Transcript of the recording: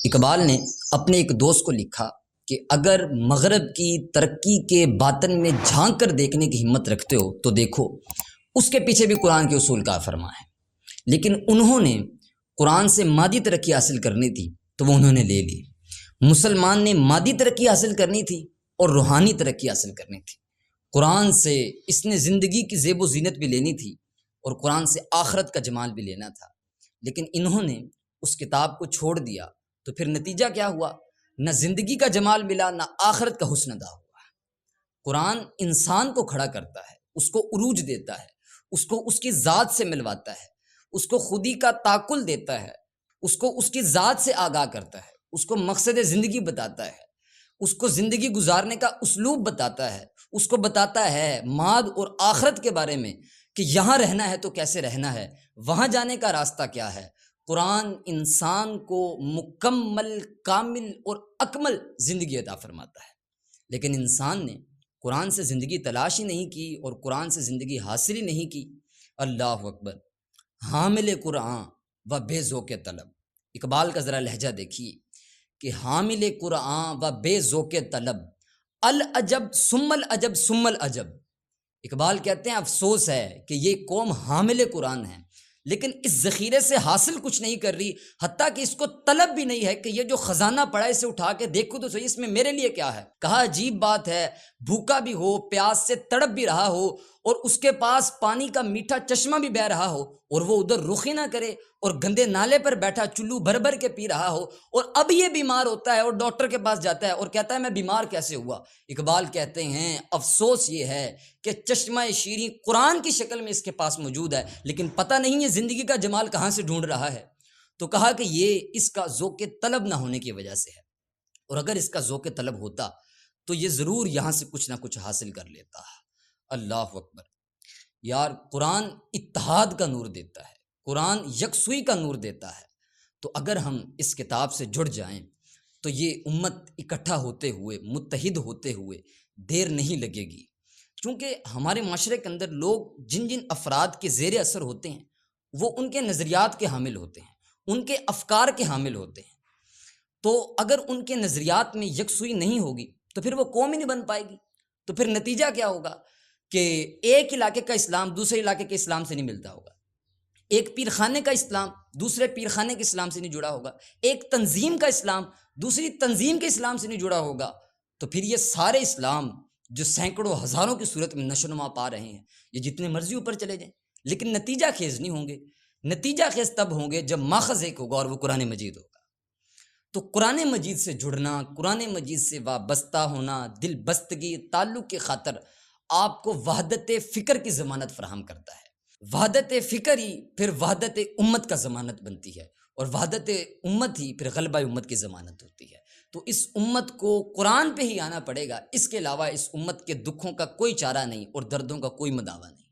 اقبال نے اپنے ایک دوست کو لکھا کہ اگر مغرب کی ترقی کے باطن میں جھانک کر دیکھنے کی ہمت رکھتے ہو تو دیکھو، اس کے پیچھے بھی قرآن کے اصول کا فرما ہے۔ لیکن انہوں نے قرآن سے مادی ترقی حاصل کرنی تھی تو وہ انہوں نے لے لی۔ مسلمان نے مادی ترقی حاصل کرنی تھی اور روحانی ترقی حاصل کرنی تھی۔ قرآن سے اس نے زندگی کی زیب و زینت بھی لینی تھی اور قرآن سے آخرت کا جمال بھی لینا تھا، لیکن انہوں نے اس کتاب کو چھوڑ دیا تو پھر نتیجہ کیا ہوا؟ نہ زندگی کا جمال ملا، نہ آخرت کا حسن ادا ہوا۔ قرآن انسان کو کھڑا کرتا ہے، اس کو عروج دیتا ہے، اس کو اس کی ذات سے ملواتا ہے، اس کو خودی کا تاکل دیتا ہے، اس کو اس کی ذات سے آگاہ کرتا ہے، اس کو مقصد زندگی بتاتا ہے، اس کو زندگی گزارنے کا اسلوب بتاتا ہے، اس کو بتاتا ہے ماد اور آخرت کے بارے میں کہ یہاں رہنا ہے تو کیسے رہنا ہے، وہاں جانے کا راستہ کیا ہے۔ قرآن انسان کو مکمل، کامل اور اکمل زندگی عطا فرماتا ہے، لیکن انسان نے قرآن سے زندگی تلاش ہی نہیں کی اور قرآن سے زندگی حاصل ہی نہیں کی۔ اللہ اکبر! حامل قرآن و بے ذوق طلب۔ اقبال کا ذرا لہجہ دیکھیے کہ حامل قرآن و بے ذوق طلب، العجب ثم العجب ثم العجب۔ اقبال کہتے ہیں افسوس ہے کہ یہ قوم حامل قرآن ہے لیکن اس ذخیرے سے حاصل کچھ نہیں کر رہی، حتیٰ کہ اس کو طلب بھی نہیں ہے کہ یہ جو خزانہ پڑا ہے اسے اٹھا کے دیکھو تو صحیح اس میں میرے لیے کیا ہے۔ کہا عجیب بات ہے، بھوکا بھی ہو، پیاس سے تڑپ بھی رہا ہو اور اس کے پاس پانی کا میٹھا چشمہ بھی بہہ رہا ہو اور وہ ادھر رخ ہی نہ کرے اور گندے نالے پر بیٹھا چلو بھر بھر کے پی رہا ہو، اور اب یہ بیمار ہوتا ہے اور ڈاکٹر کے پاس جاتا ہے اور کہتا ہے میں بیمار کیسے ہوا۔ اقبال کہتے ہیں افسوس یہ ہے کہ چشمہ شیریں قرآن کی شکل میں اس کے پاس موجود ہے لیکن پتہ نہیں ہے زندگی کا جمال کہاں سے ڈھونڈ رہا ہے۔ تو کہا کہ یہ اس کا ذوق طلب نہ ہونے کی وجہ سے ہے، اور اگر اس کا ذوق طلب ہوتا تو یہ ضرور یہاں سے کچھ نہ کچھ حاصل کر لیتا۔ اللہ اکبر! یار، قرآن اتحاد کا نور دیتا ہے، قرآن یکسوئی کا نور دیتا ہے، تو اگر ہم اس کتاب سے جڑ جائیں تو یہ امت اکٹھا ہوتے ہوئے، متحد ہوتے ہوئے دیر نہیں لگے گی، کیونکہ ہمارے معاشرے کے اندر لوگ جن جن افراد کے زیر اثر ہوتے ہیں وہ ان کے نظریات کے حامل ہوتے ہیں، ان کے افکار کے حامل ہوتے ہیں، تو اگر ان کے نظریات میں یکسوئی نہیں ہوگی تو پھر وہ قوم ہی نہیں بن پائے گی۔ تو پھر نتیجہ کیا ہوگا کہ ایک علاقے کا اسلام دوسرے علاقے کے اسلام سے نہیں ملتا ہوگا، ایک پیر خانے کا اسلام دوسرے پیر خانے کے اسلام سے نہیں جڑا ہوگا، ایک تنظیم کا اسلام دوسری تنظیم کے اسلام سے نہیں جڑا ہوگا، تو پھر یہ سارے اسلام جو سینکڑوں ہزاروں کی صورت میں نشو و نما پا رہے ہیں یہ جتنے مرضی اوپر چلے جائیں لیکن نتیجہ خیز نہیں ہوں گے۔ نتیجہ خیز تب ہوں گے جب ماخذ ایک ہوگا اور وہ قرآن مجید ہوگا۔ تو قرآن مجید سے جڑنا، قرآن مجید سے وابستہ ہونا، دل بستگی، تعلق کی خاطر آپ کو وحدت فکر کی ضمانت فراہم کرتا ہے۔ وحدت فکر ہی پھر وحدت امت کا ضمانت بنتی ہے اور وحدت امت ہی پھر غلبہ امت کی ضمانت ہوتی ہے۔ تو اس امت کو قرآن پہ ہی آنا پڑے گا، اس کے علاوہ اس امت کے دکھوں کا کوئی چارہ نہیں اور دردوں کا کوئی مداوا نہیں۔